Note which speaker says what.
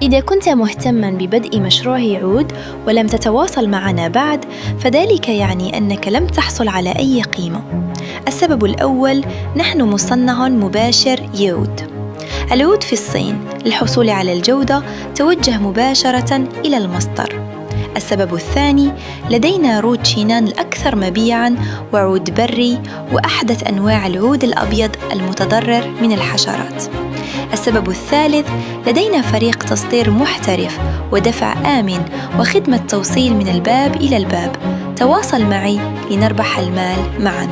Speaker 1: إذا كنت مهتماً ببدء مشروع يعود ولم تتواصل معنا بعد، فذلك يعني أنك لم تحصل على أي قيمة. السبب الأول: نحن مصنع مباشر يود. العود في الصين، للحصول على الجودة توجه مباشرة إلى المصدر. السبب الثاني: لدينا عود شينان الأكثر مبيعاً وعود بري وأحدث أنواع العود الأبيض المتضرر من الحشرات. السبب الثالث: لدينا فريق تصدير محترف ودفع آمن وخدمة توصيل من الباب إلى الباب. تواصل معي لنربح المال معاً.